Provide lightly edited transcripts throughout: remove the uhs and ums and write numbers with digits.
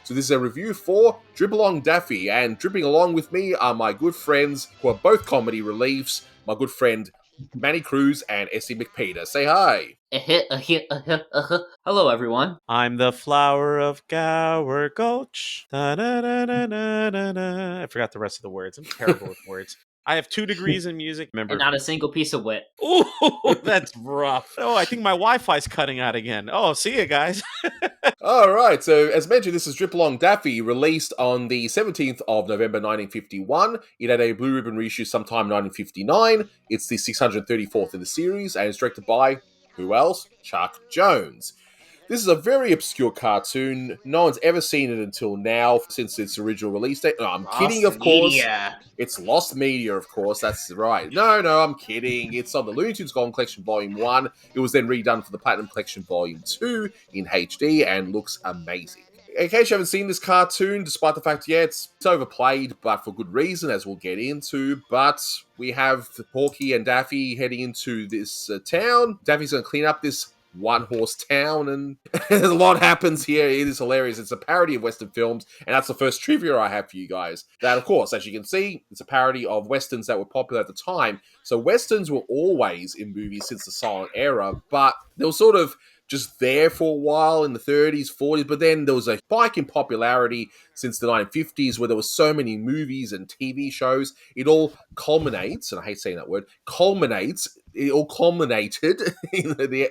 So this is a review for Drip Along Daffy, and dripping along with me are my good friends who are both comedy reliefs, my good friend Manny, Cruz, and Essie MacPeter. Say hi. Hello, everyone. I'm the flower of Gower Gulch. Da-da-da-da-da-da-da. I forgot the rest of the words. I'm terrible with words. I have 2 degrees in music. Remember? And not a single piece of wit. Ooh, that's rough. Oh, I think my Wi-Fi's cutting out again. Oh, see you guys. Alright, so as mentioned, this is Drip Along Daffy, released on the 17th of November 1951. It had a Blue Ribbon reissue sometime 1959. It's the 634th in the series, and it's directed by, who else? Chuck Jones. This is a very obscure cartoon. No one's ever seen it until now, since its original release date. No, I'm kidding, of course. It's lost media, of course, that's right. No, I'm kidding. It's on the Looney Tunes Golden Collection Volume 1. It was then redone for the Platinum Collection Volume 2 in HD and looks amazing. In case you haven't seen this cartoon, despite the fact, it's overplayed, but for good reason, as we'll get into. But we have Porky and Daffy heading into this town. Daffy's going to clean up this one-horse town, and a lot happens here. It is hilarious. It's a parody of Western films, and that's the first trivia I have for you guys. That, of course, as you can see, it's a parody of Westerns that were popular at the time. So Westerns were always in movies since the silent era, but they were sort of just there for a while in the 30s, 40s, but then there was a spike in popularity since the 1950s where there were so many movies and TV shows. It all culminates, and I hate saying that word, it all culminated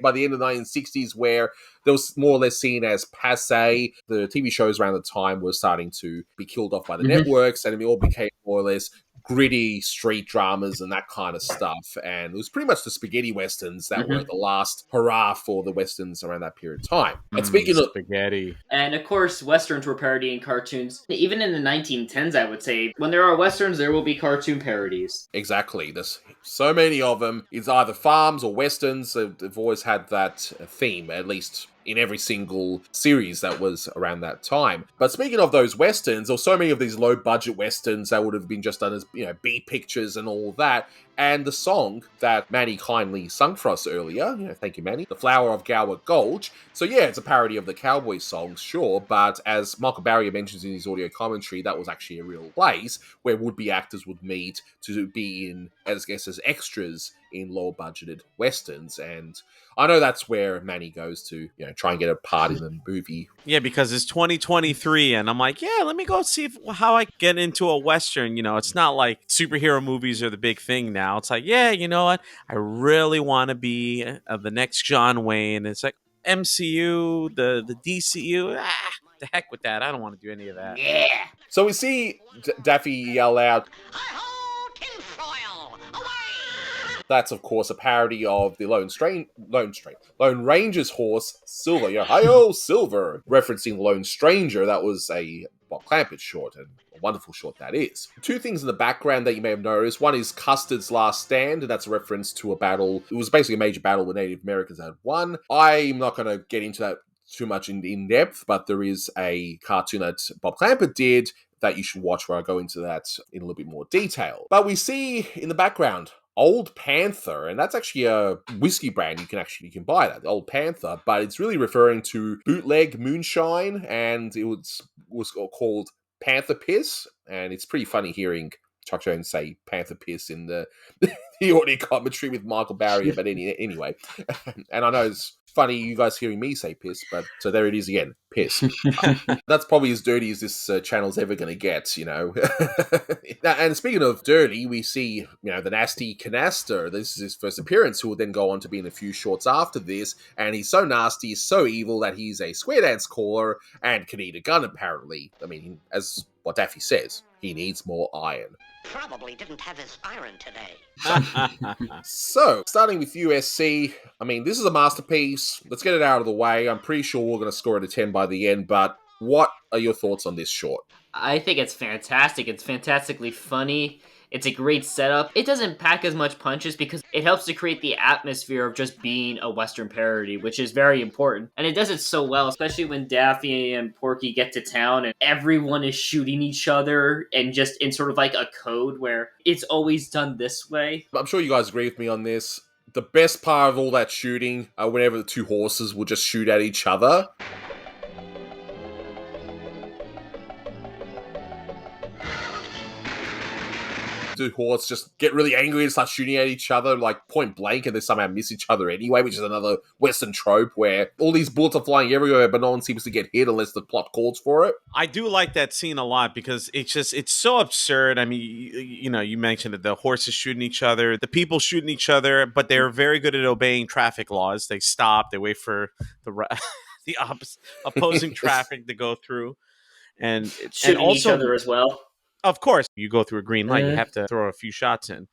by the end of the 1960s, where there was more or less seen as passé. The TV shows around the time were starting to be killed off by the networks, and it all became more or less gritty street dramas and that kind of stuff. And it was pretty much the spaghetti westerns that were the last hurrah for the westerns around that period of time. And speaking of spaghetti, and of course, westerns were parodying cartoons. Even in the 1910s, I would say, when there are westerns, there will be cartoon parodies. Exactly. There's so many of them. It's either farms or westerns. They've always had that theme, at least in every single series that was around that time. But speaking of those westerns, there were so many of these low-budget westerns that would have been just done as, B pictures and all that. And the song that Manny kindly sung for us earlier, thank you, Manny, The Flower of Gower Gulch. So it's a parody of the cowboy songs, sure, but as Michael Barrier mentions in his audio commentary, that was actually a real place where would-be actors would meet to be in, as extras in lower-budgeted westerns. And I know that's where Manny goes to, try and get a part in the movie. Yeah, because it's 2023, and I'm like, let me go see how I get into a Western. It's not like superhero movies are the big thing now. It's like, you know what? I really want to be the next John Wayne. It's like MCU, the DCU. The heck with that. I don't want to do any of that. Yeah. So we see Daffy yell out, that's, of course, a parody of the Lone Ranger's horse, Silver. Hi-yo, Silver! Referencing Lone Stranger. That was a Bob Clampett short, and a wonderful short that is. 2 things in the background that you may have noticed. One is Custard's Last Stand, and that's a reference to a battle. It was basically a major battle where Native Americans had won. I'm not going to get into that too much in depth, but there is a cartoon that Bob Clampett did that you should watch, where I go into that in a little bit more detail. But we see in the background Old Panther, and that's actually a whiskey brand. You can buy that, Old Panther, but it's really referring to bootleg moonshine, and it was called Panther Piss, and it's pretty funny hearing Chuck Jones say Panther Piss in the audio commentary with Michael Barrier, but anyway. And I know it's funny you guys hearing me say piss, but so there it is again, piss. That's probably as dirty as this channel's ever going to get, And speaking of dirty, we see, the nasty Canasta. This is his first appearance, who will then go on to be in a few shorts after this, and he's so nasty, so evil, that he's a square dance caller and can eat a gun, apparently. I mean, as what Daffy says, he needs more iron. Probably didn't have his iron today. So, starting with USC, this is a masterpiece. Let's get it out of the way. I'm pretty sure we're going to score it a 10 by the end, but what are your thoughts on this short? I think it's fantastic. It's fantastically funny. It's a great setup. It doesn't pack as much punches because it helps to create the atmosphere of just being a Western parody, which is very important. And it does it so well, especially when Daffy and Porky get to town and everyone is shooting each other and just in sort of like a code where it's always done this way. I'm sure you guys agree with me on this. The best part of all that shooting, whenever the 2 horses will just shoot at each other. two hordes just get really angry and start shooting at each other, like point blank, and they somehow miss each other anyway, which is another Western trope where all these bullets are flying everywhere, but no one seems to get hit unless the plot calls for it. I do like that scene a lot because it's so absurd. I mean, you mentioned that the horses shooting each other, the people shooting each other, but they're very good at obeying traffic laws. They stop, they wait for the opposing traffic to go through, and Shooting also, each other as well. of course, you go through a green light, you have to throw a few shots in.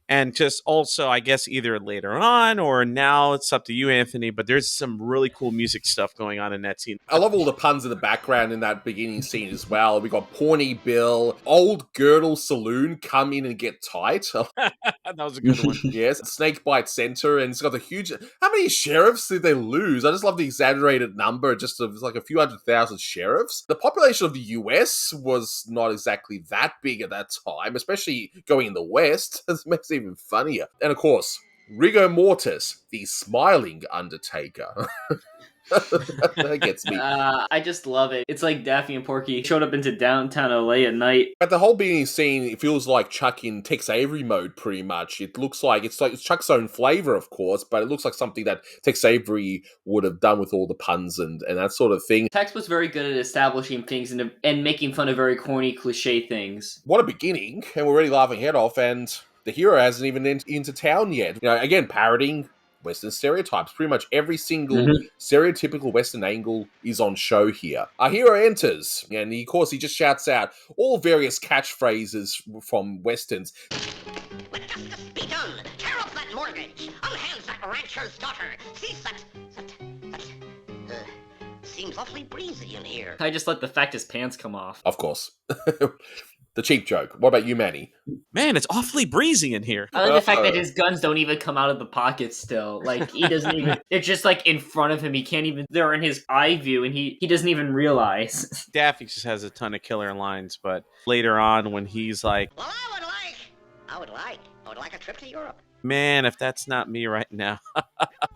And just also, I guess either later on or now, it's up to you, Anthony, but there's some really cool music stuff going on in that scene. I love all the puns in the background in that beginning scene as well. We got Pawnee Bill, Old Girdle Saloon, come in and get tight. That was a good one. Yes, Snakebite Center, and it's got a huge... How many sheriffs did they lose? I just love the exaggerated number, just of like a few 100,000 sheriffs. The population of the US was not exactly that big at that time, especially going in the West. It makes it even funnier. And of course, Rigor Mortis, the smiling Undertaker. That gets me. I just love it. It's like Daffy and Porky showed up into downtown LA at night. But the whole beginning scene, it feels like Chuck in Tex Avery mode, pretty much. It looks like it's Chuck's own flavor, of course, but it looks like something that Tex Avery would have done with all the puns and that sort of thing. Tex was very good at establishing things and making fun of very corny, cliche things. What a beginning, and we're already laughing head off, and the hero hasn't even into town yet. Again, parodying Western stereotypes. Pretty much every single stereotypical Western angle is on show here. Our hero enters, and of course he just shouts out all various catchphrases from Westerns. With justice be done, tear up that mortgage, unhands that rancher's daughter, sees that seems awfully breezy in here. I just let the fact his pants come off. Of course. The cheap joke. What about you, Manny? Man, it's awfully breezy in here. I like the fact that his guns don't even come out of the pocket still. Like, he doesn't even... They're just, like, in front of him. He can't even... They're in his eye view, and he doesn't even realize. Daffy just has a ton of killer lines, but later on when he's like... Well, I would like a trip to Europe. Man, if that's not me right now.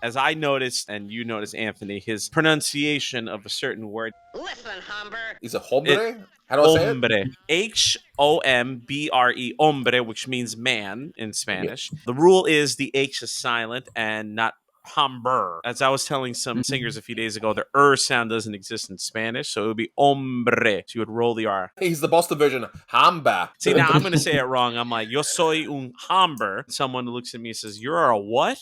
As I noticed, and you noticed, Anthony, his pronunciation of a certain word. Listen, Hombre. Is it hombre? How do I say it? Hombre. Hombre, hombre, which means man in Spanish. The rule is the H is silent and not hombre. As I was telling some singers a few days ago, the sound doesn't exist in Spanish, so it would be hombre. So you would roll the R. He's the Boston version. Hamba. See, now I'm going to say it wrong. I'm like, yo soy un hombre. Someone looks at me and says, you're a what?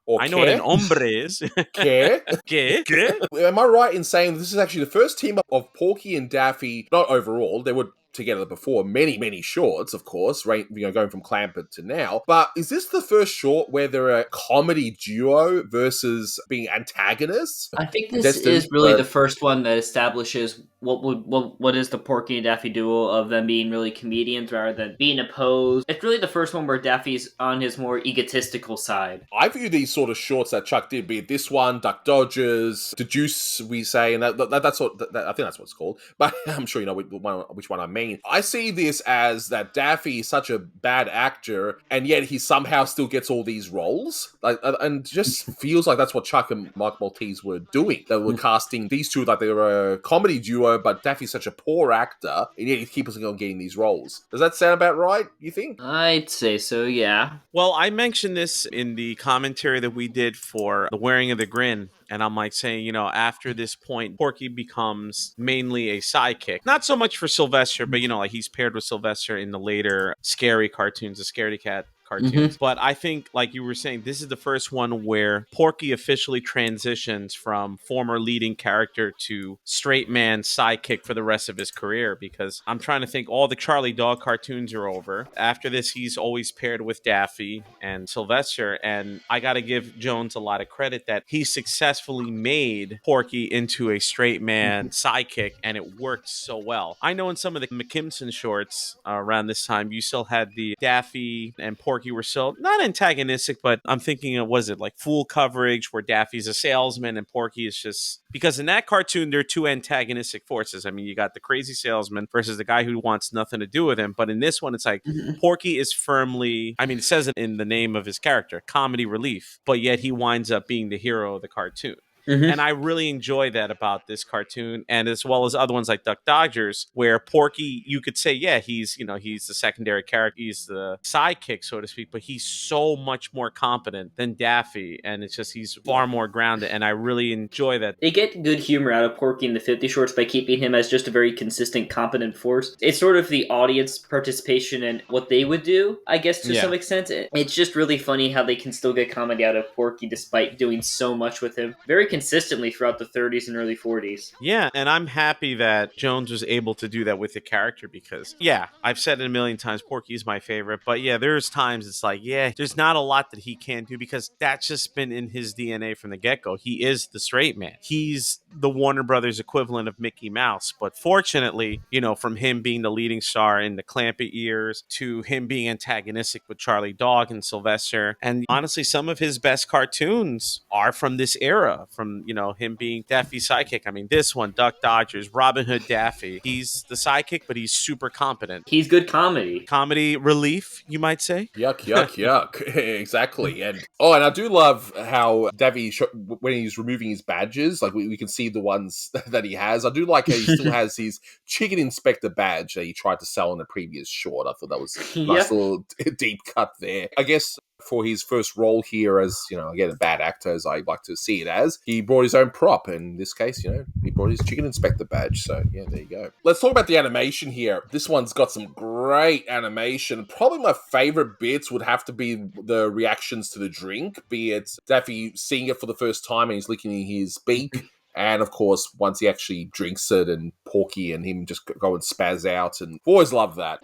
Or I know what an hombre is. ¿Qué? ¿Qué? Am I right in saying this is actually the first team up of Porky and Daffy, not overall, they were together before, many shorts, of course, right, going from Clamper to now. But is this the first short where they're a comedy duo versus being antagonists? I think this is really the first one that establishes what is the Porky and Daffy duo of them being really comedians rather than being opposed. It's really the first one where Daffy's on his more egotistical side. I view these sort of shorts that Chuck did, be it this one, Duck Dodgers, The Juice, we say, and that's what I think that's what it's called. But I'm sure you know which one I mean. I see this as that Daffy is such a bad actor, and yet he somehow still gets all these roles, and just feels like that's what Chuck and Mark Maltese were doing. They were casting these two like they were a comedy duo, but Daffy's such a poor actor, and yet he keeps on getting these roles. Does that sound about right, you think? I'd say so, yeah. Well, I mentioned this in the commentary that we did for The Wearing of the Grin. And I'm like saying, after this point, Porky becomes mainly a sidekick. Not so much for Sylvester, but, like he's paired with Sylvester in the later scary cartoons, the Scaredy Cat cartoons. But I think, like you were saying, this is the first one where Porky officially transitions from former leading character to straight man sidekick for the rest of his career, because I'm trying to think, all the Charlie Dog cartoons are over. After this, he's always paired with Daffy and Sylvester, and I gotta give Jones a lot of credit that he successfully made Porky into a straight man sidekick, and it worked so well. I know in some of the McKimson shorts around this time, you still had the Daffy and Porky were still not antagonistic, but I'm thinking of, was it like Full Coverage, where Daffy's a salesman and Porky is just... Because in that cartoon, they're two antagonistic forces. I mean, you got the crazy salesman versus the guy who wants nothing to do with him. But in this one, it's like Porky is firmly... I mean, it says it in the name of his character, comedy relief. But yet he winds up being the hero of the cartoon. And I really enjoy that about this cartoon, and as well as other ones like Duck Dodgers, where Porky, you could say, yeah, he's the secondary character, he's the sidekick, so to speak, but he's so much more competent than Daffy, and it's just he's far more grounded, and I really enjoy that. They get good humor out of Porky in the 50 shorts by keeping him as just a very consistent, competent force. It's sort of the audience participation and what they would do, I guess, to some extent. It's just really funny how they can still get comedy out of Porky despite doing so much with him very consistently throughout the 30s and early 40s. Yeah, and I'm happy that Jones was able to do that with the character because, yeah, I've said it a million times, Porky's my favorite, but yeah, there's times it's like, yeah, there's not a lot that he can't do because that's just been in his DNA from the get-go. He is the straight man. He's the Warner Brothers equivalent of Mickey Mouse, but fortunately, from him being the leading star in the Clampett years to him being antagonistic with Charlie Dog and Sylvester, and honestly, some of his best cartoons are from this era, from, him being Daffy's sidekick. I mean, this one, Duck Dodgers, Robin Hood Daffy. He's the sidekick, but he's super competent. He's good comedy. Comedy relief, you might say. Yuck, yuck, yuck. Exactly. And I do love how Daffy, when he's removing his badges, like we can see the ones that he has. I do like how he still has his Chicken Inspector badge that he tried to sell in the previous short. I thought that was a nice little deep cut there. I guess for his first role here as, again, a bad actor, as I like to see it as, he brought his own prop. In this case, he brought his Chicken Inspector badge. So, yeah, there you go. Let's talk about the animation here. This one's got some great animation. Probably my favorite bits would have to be the reactions to the drink, be it Daffy seeing it for the first time and he's licking his beak. And, of course, once he actually drinks it and Porky and him just go and spaz out. And I've always loved that.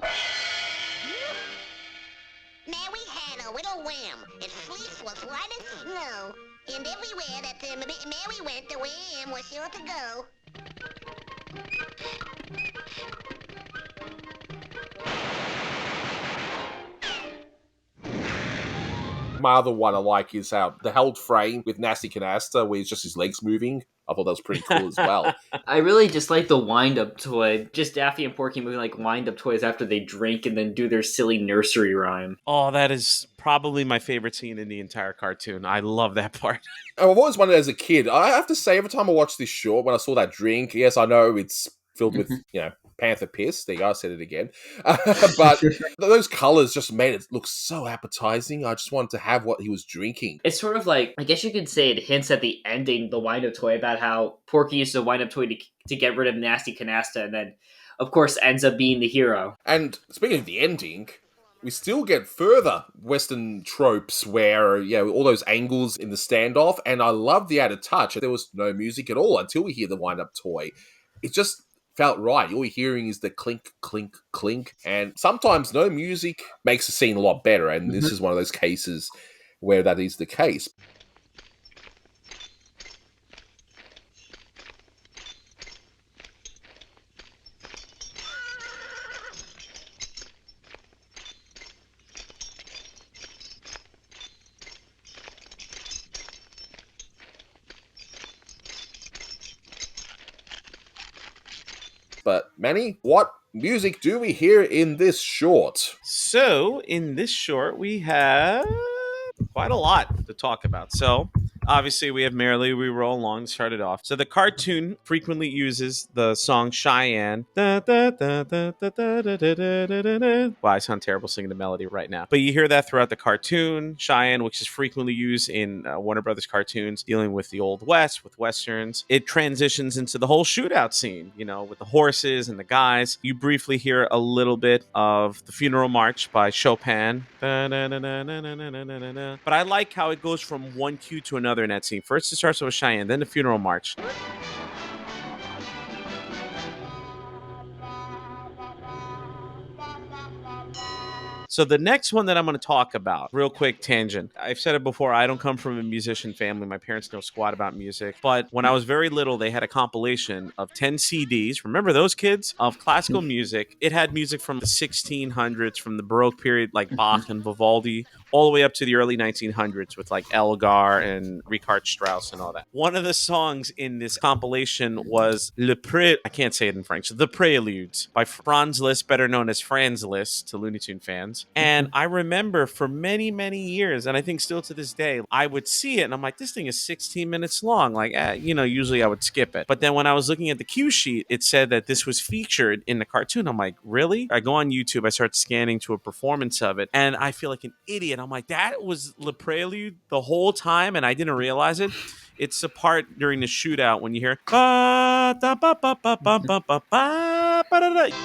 Now we had a little whim. Its fleece was white as snow. And everywhere that Mary went, the whim was sure to go. My other one I like is how the held frame with Nasty Canasta, where it's just his legs moving. I thought that was pretty cool as well. I really just like the wind-up toy. Just Daffy and Porky moving like wind-up toys after they drink and then do their silly nursery rhyme. Oh, that is probably my favorite scene in the entire cartoon. I love that part. I've always wondered as a kid, I have to say, every time I watch this short, when I saw that drink, yes, I know it's filled with, panther piss. There you go, I said it again. But those colors just made it look so appetizing. I just wanted to have what he was drinking. It's sort of like, I guess you could say it hints at the ending, the wind-up toy, about how Porky used the wind-up toy to get rid of Nasty Canasta and then, of course, ends up being the hero. And speaking of the ending, we still get further Western tropes where, all those angles in the standoff. And I love the added touch. There was no music at all until we hear the wind-up toy. It just felt right. All you're hearing is the clink, clink, clink. And sometimes no music makes a scene a lot better. And this is one of those cases where that is the case. But, Manny, what music do we hear in this short? So, in this short, we have quite a lot to talk about. So, obviously, we have Merrily We Roll Along to start it off. So, the cartoon frequently uses the song Cheyenne. Wow, I sound terrible singing the melody right now. But you hear that throughout the cartoon. Cheyenne, which is frequently used in Warner Brothers cartoons dealing with the Old West, with Westerns. It transitions into the whole shootout scene, with the horses and the guys. You briefly hear a little bit of the Funeral March by Chopin. But I like how it goes from one cue to another in that scene. First it starts with Cheyenne, then the Funeral March. So the next one that I'm going to talk about, real quick tangent. I've said it before, I don't come from a musician family. My parents know squat about music. But when I was very little, they had a compilation of 10 CDs. Remember those, kids? Of classical music. It had music from the 1600s, from the Baroque period, like Bach and Vivaldi, all the way up to the early 1900s with like Elgar and Richard Strauss and all that. One of the songs in this compilation was I can't say it in French, The Preludes by Franz Liszt, better known as Franz Liszt to Looney Tunes fans. And I remember for many, many years, and I think still to this day, I would see it and I'm like, this thing is 16 minutes long. Like, usually I would skip it. But then when I was looking at the cue sheet, it said that this was featured in the cartoon. I'm like, really? I go on YouTube, I start scanning to a performance of it, and I feel like an idiot. I'm like, that was Le Prelude the whole time, and I didn't realize it. It's the part during the shootout when you hear ba da ba ba ba ba ba ba ba ba da da.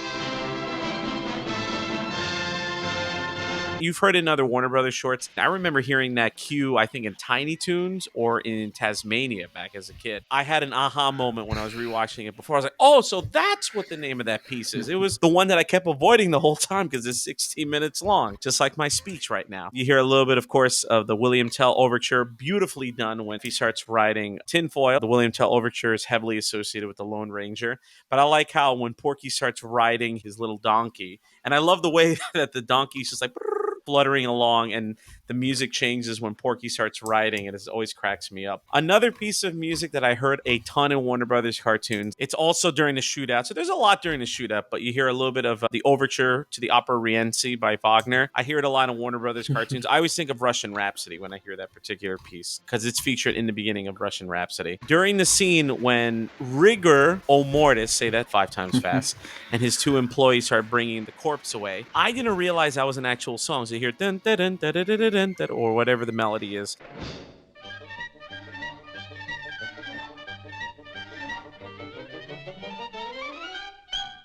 You've heard it in other Warner Brothers shorts. I remember hearing that cue, I think, in Tiny Toons or in Tasmania back as a kid. I had an aha moment when I was rewatching it before. I was like, oh, so that's what the name of that piece is. It was the one that I kept avoiding the whole time because it's 16 minutes long, just like my speech right now. You hear a little bit, of course, of the William Tell Overture, beautifully done when he starts riding tinfoil. The William Tell Overture is heavily associated with the Lone Ranger. But I like how when Porky starts riding his little donkey, and I love the way that the donkey's just like fluttering along and the music changes when Porky starts riding, and it always cracks me up. Another piece of music that I heard a ton in Warner Brothers cartoons, it's also during the shootout. So there's a lot during the shootout, but you hear a little bit of the overture to the Opera Rienzi by Wagner. I hear it a lot in Warner Brothers cartoons. I always think of Russian Rhapsody when I hear that particular piece because it's featured in the beginning of Russian Rhapsody. During the scene when Rigor Mortis, say that 5 times fast, and his 2 employees start bringing the corpse away, I didn't realize that was an actual song. So you hear dun, dun, dun, dun, dun, dun, dun, dun, or whatever the melody is.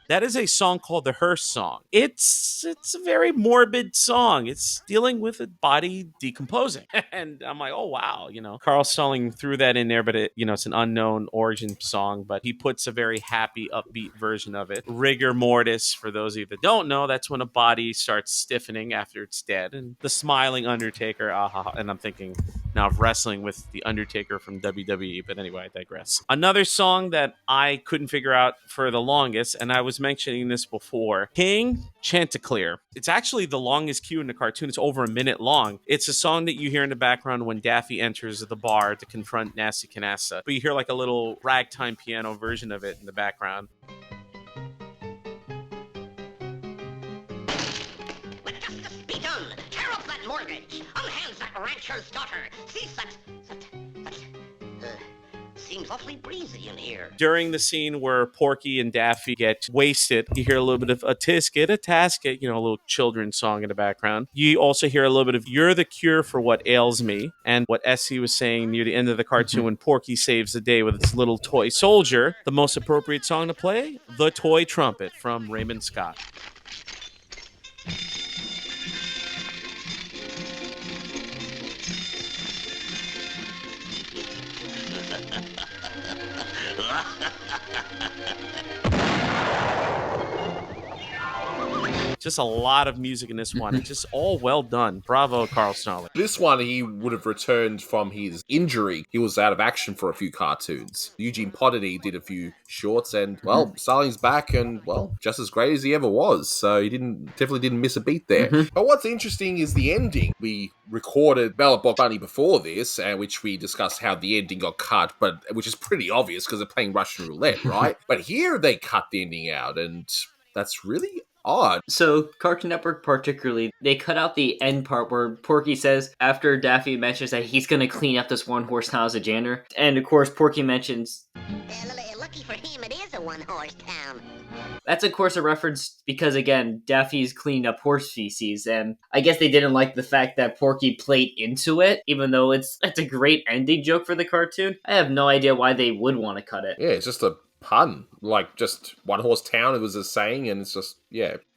That is a song called the Hearse Song. It's a very morbid song. It's dealing with a body decomposing. And I'm like, oh, wow. Carl Stalling threw that in there, but it's an unknown origin song, but he puts a very happy, upbeat version of it. Rigor mortis, for those of you that don't know, that's when a body starts stiffening after it's dead. And the smiling Undertaker, and I'm thinking now of wrestling with the Undertaker from WWE, but anyway, I digress. Another song that I couldn't figure out for the longest, and I was mentioning this before, King Chanticleer. It's actually the longest cue in the cartoon. It's over a minute long. It's a song that you hear in the background when Daffy enters the bar to confront Nasty Canasta. But you hear like a little ragtime piano version of it in the background. Let justice be done. Tear up that mortgage. Unhands that rancher's daughter. See such seems awfully breezy in here. During the scene where Porky and Daffy get wasted, you hear a little bit of a tisket, a tasket, a little children's song in the background. You also hear a little bit of You're the Cure for What Ails Me, and what Essie was saying near the end of the cartoon when Porky saves the day with his little toy soldier. The most appropriate song to play, The Toy Trumpet from Raymond Scott. Just a lot of music in this one. It's just all well done. Bravo, Carl Stalling. This one, he would have returned from his injury. He was out of action for a few cartoons. Eugene Parody did a few shorts, and, well, Stalling's back, and, well, just as great as he ever was. So he definitely didn't miss a beat there. But what's interesting is the ending. We recorded Ballot Box Bunny before this, which we discussed how the ending got cut, but which is pretty obvious because they're playing Russian roulette, right? But here they cut the ending out, and that's really odd. So, Cartoon Network particularly, they cut out the end part where Porky says, after Daffy mentions that he's going to clean up this one-horse town as a janitor, and of course Porky mentions, lucky for him, it is a one-horse town. That's of course a reference because, again, Daffy's cleaning up horse feces, and I guess they didn't like the fact that Porky played into it, even though it's a great ending joke for the cartoon. I have no idea why they would want to cut it. Yeah, it's just a pun, like just one horse town. It was a saying, and it's just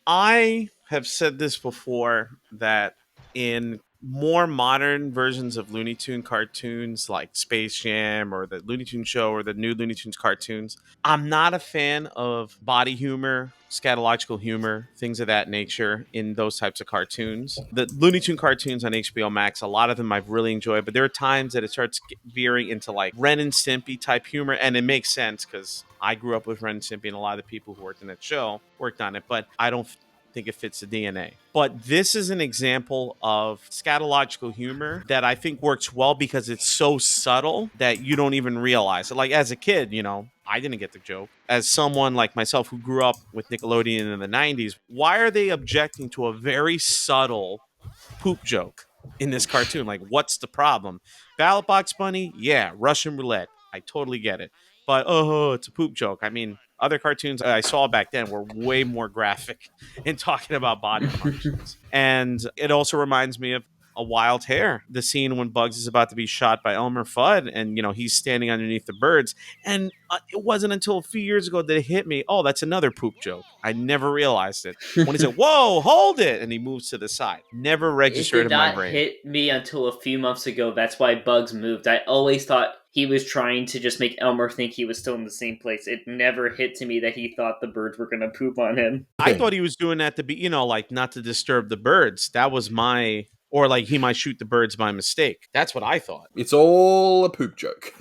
I have said this before that in more modern versions of Looney Tune cartoons like Space Jam or the Looney Tunes show or the new Looney Tunes cartoons, I'm not a fan of body humor, scatological humor, things of that nature in those types of cartoons. The Looney Tune cartoons on HBO Max, a lot of them I've really enjoyed, but there are times that it starts veering into like Ren and Stimpy type humor, and it makes sense because I grew up with Ren and Stimpy and a lot of the people who worked in that show worked on it, but I don't think it fits the DNA. But this is an example of scatological humor that I think works well because it's so subtle that you don't even realize it. Like as a kid, I didn't get the joke. As someone like myself who grew up with Nickelodeon in the 90s, why are they objecting to a very subtle poop joke in this cartoon? Like, what's the problem? Ballot Box Bunny, yeah. Russian roulette, I totally get it. But oh, it's a poop joke. I mean, other cartoons I saw back then were way more graphic in talking about body parts. And it also reminds me of A Wild Hare, the scene when Bugs is about to be shot by Elmer Fudd, and he's standing underneath the birds. And it wasn't until a few years ago that it hit me. Oh, that's another poop joke. I never realized it. When he said, "Whoa, hold it," and he moves to the side, never registered in my brain. It did not hit me until a few months ago. That's why Bugs moved. I always thought he was trying to just make Elmer think he was still in the same place. It never hit to me that he thought the birds were going to poop on him. I thought he was doing that to be, like not to disturb the birds. That was my... Or like he might shoot the birds by mistake. That's what I thought. It's all a poop joke.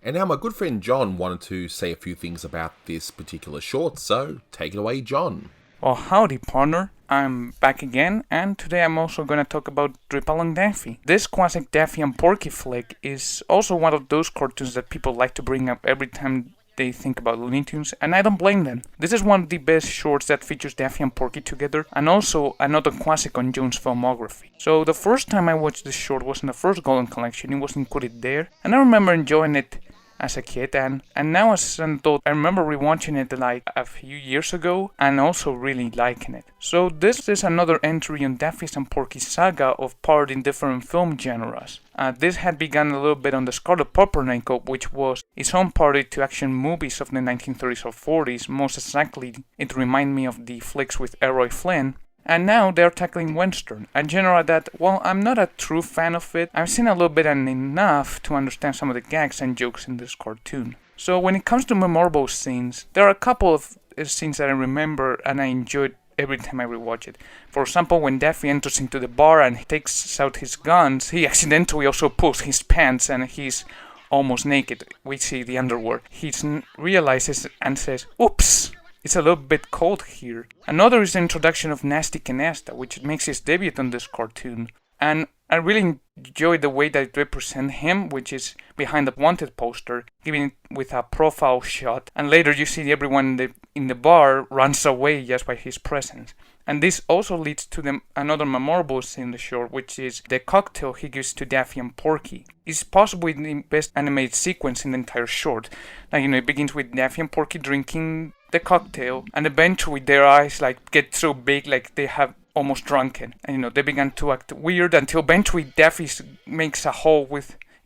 And now my good friend John wanted to say a few things about this particular short, so take it away, John. Well, howdy, partner. I'm back again, and today I'm also going to talk about Drip Along Daffy. This classic Daffy and Porky flick is also one of those cartoons that people like to bring up every time they think about Looney Tunes, and I don't blame them. This is one of the best shorts that features Daffy and Porky together, and also another classic on Jones' filmography. So the first time I watched this short was in the first Golden Collection. It was included there, and I remember enjoying it as a kid, and now as an adult, I remember rewatching it like a few years ago and also really liking it. So this is another entry in Daffy and Porky's saga of parodying different film genres. This had begun a little bit on the Scarlet Pumpernickel, which was its own parody to action movies of the 1930s or 40s. Most exactly, it reminded me of the flicks with Errol Flynn. And now they're tackling Western, a genre that, while I'm not a true fan of it, I've seen a little bit and enough to understand some of the gags and jokes in this cartoon. So when it comes to memorable scenes, there are a couple of scenes that I remember and I enjoyed every time I rewatch it. For example, when Daffy enters into the bar and takes out his guns, he accidentally also pulls his pants and he's almost naked. We see the underwear. He realizes and says, "Oops! It's a little bit cold here." Another is the introduction of Nasty Canasta, which makes his debut on this cartoon. And I really enjoy the way that it represents him, which is behind the wanted poster, giving it with a profile shot. And later you see everyone in the bar runs away just by his presence. And this also leads to another memorable scene in the short, which is the cocktail he gives to Daffy and Porky. It's possibly the best animated sequence in the entire short. Like, it begins with Daffy and Porky drinking the cocktail, and eventually their eyes get so big, like they have almost drunken. And they began to act weird until eventually Daffy makes a hole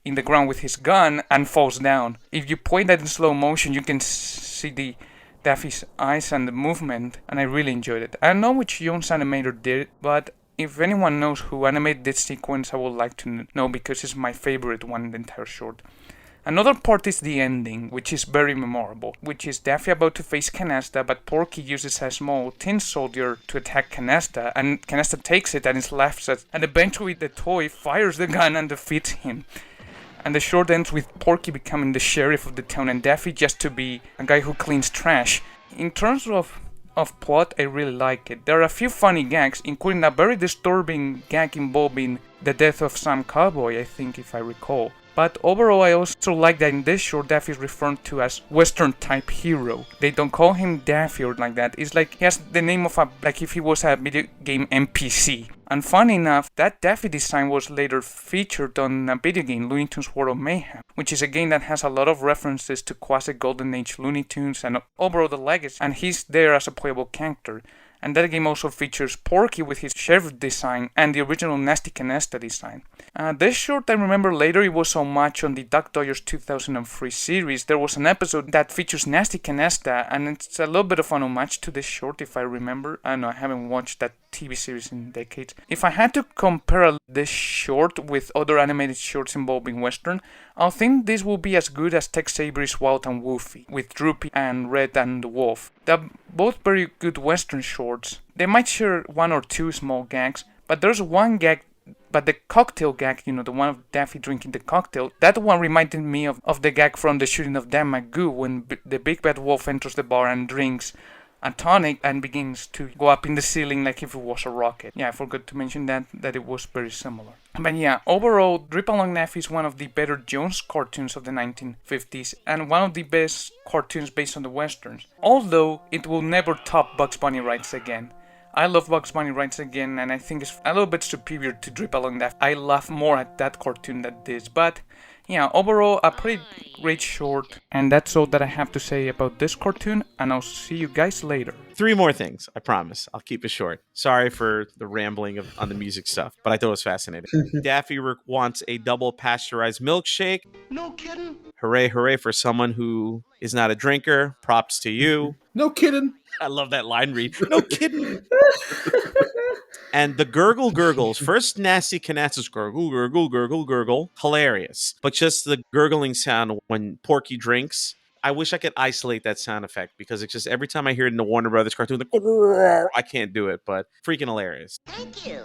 in the ground with his gun and falls down. If you play that in slow motion, you can see Daffy's eyes and the movement, and I really enjoyed it. I don't know which Jones animator did it, but if anyone knows who animated this sequence, I would like to know, because it's my favorite one in the entire short. Another part is the ending, which is very memorable, which is Daffy about to face Canasta, but Porky uses a small tin soldier to attack Canasta, and Canasta takes it and is laughs at, and eventually the toy fires the gun and defeats him. And the short ends with Porky becoming the sheriff of the town and Daffy just to be a guy who cleans trash. In terms of plot, I really like it. There are a few funny gags, including a very disturbing gag involving the death of some cowboy, I think, if I recall. But overall, I also like that in this short, Daffy is referred to as Western-type hero. They don't call him Daffy or like that. It's like he has the name of like if he was a video game NPC. And funny enough, that Daffy design was later featured on a video game, Looney Tunes World of Mayhem, which is a game that has a lot of references to classic Golden Age Looney Tunes and overall the legacy, and he's there as a playable character. And that game also features Porky with his sheriff design and the original Nasty Canasta design. This short, I remember later it was so much on the Duck Dodgers 2003 series. There was an episode that features Nasty Canasta, and it's a little bit of an homage to this short, if I remember. I don't know, I haven't watched that TV series in decades. If I had to compare this short with other animated shorts involving Western, I think this will be as good as Tex Avery's Wild and Woofy, with Droopy and Red and the Wolf. They're both very good Western shorts. They might share one or two small gags, but there's one gag, but the cocktail gag, the one of Daffy drinking the cocktail, that one reminded me of the gag from the shooting of Dan McGoo when the big bad wolf enters the bar and drinks atomic and begins to go up in the ceiling like if it was a rocket. Yeah, I forgot to mention that it was very similar. But yeah, overall, Drip Along Daffy is one of the better Jones cartoons of the 1950s and one of the best cartoons based on the westerns. Although it will never top Bugs Bunny Rides Again. I love Bugs Bunny Rides Again, and I think it's a little bit superior to Drip Along Daffy. I laugh more at that cartoon than this, but yeah, overall a pretty great short, and that's all that I have to say about this cartoon, and I'll see you guys later. 3 more things, I promise. I'll keep it short. Sorry for the rambling on the music stuff, but I thought it was fascinating. Daffy wants a double pasteurized milkshake. No kidding. Hooray, hooray for someone who is not a drinker. Props to you. No kidding. I love that line read. No kidding. And the gurgle gurgles. First nasty Canasta's gurgle, gurgle, gurgle, gurgle. Hilarious. But just the gurgling sound when Porky drinks. I wish I could isolate that sound effect because it's just every time I hear it in the Warner Brothers cartoon, like, I can't do it, but freaking hilarious. Thank you.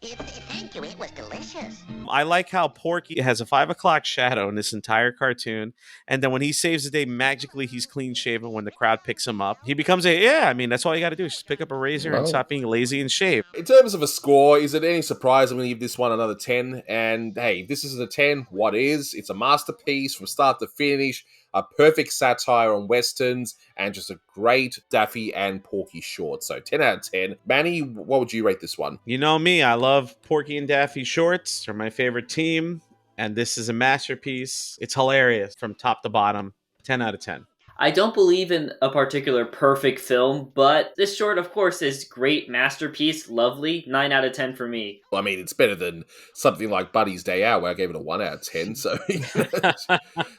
Thank you. It was delicious. I like how Porky has a 5 o'clock shadow in this entire cartoon, and then when he saves the day, magically he's clean shaven when the crowd picks him up. He becomes that's all you got to do is just pick up a razor and stop being lazy and shave. In terms of a score, is it any surprise I'm going to give this one another 10? And hey, if this isn't a 10, what is? It's a masterpiece from start to finish, a perfect satire on westerns, and just a great Daffy and Porky short. So 10 out of 10. Manny, what would you rate this one? You know me, I love Porky and Daffy shorts. They're my favorite team, and this is a masterpiece. It's hilarious from top to bottom. 10 out of 10. I don't believe in a particular perfect film, but this short, of course, is great masterpiece, lovely. 9 out of 10 for me. Well, I mean, it's better than something like Buddy's Day Out, where I gave it a 1 out of 10. So,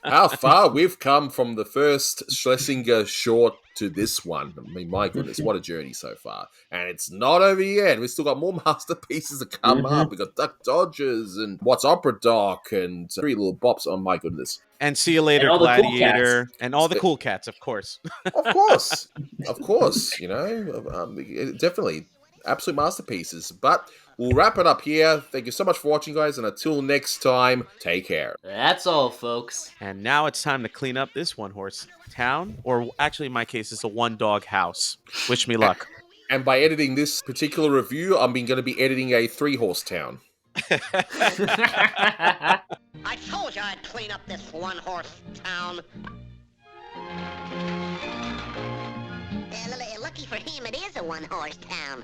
how far we've come from the first Schlesinger short to this one. I mean, my goodness, what a journey so far. And it's not over yet. We've still got more masterpieces to come up. We've got Duck Dodgers and What's Opera Doc and Three Little Bops. Oh, my goodness. And See You Later, Gladiator. Cool and all the cool cats, of course. Of course. Of course. You know, definitely absolute masterpieces. But we'll wrap it up here. Thank you so much for watching, guys. And until next time, take care. That's all, folks. And now it's time to clean up this one-horse town. Or actually, in my case, it's a one-dog house. Wish me luck. And by editing this particular review, I'm going to be editing a 3-horse town. I told you I'd clean up this 1-horse town. Lucky for him, it is a 1-horse town.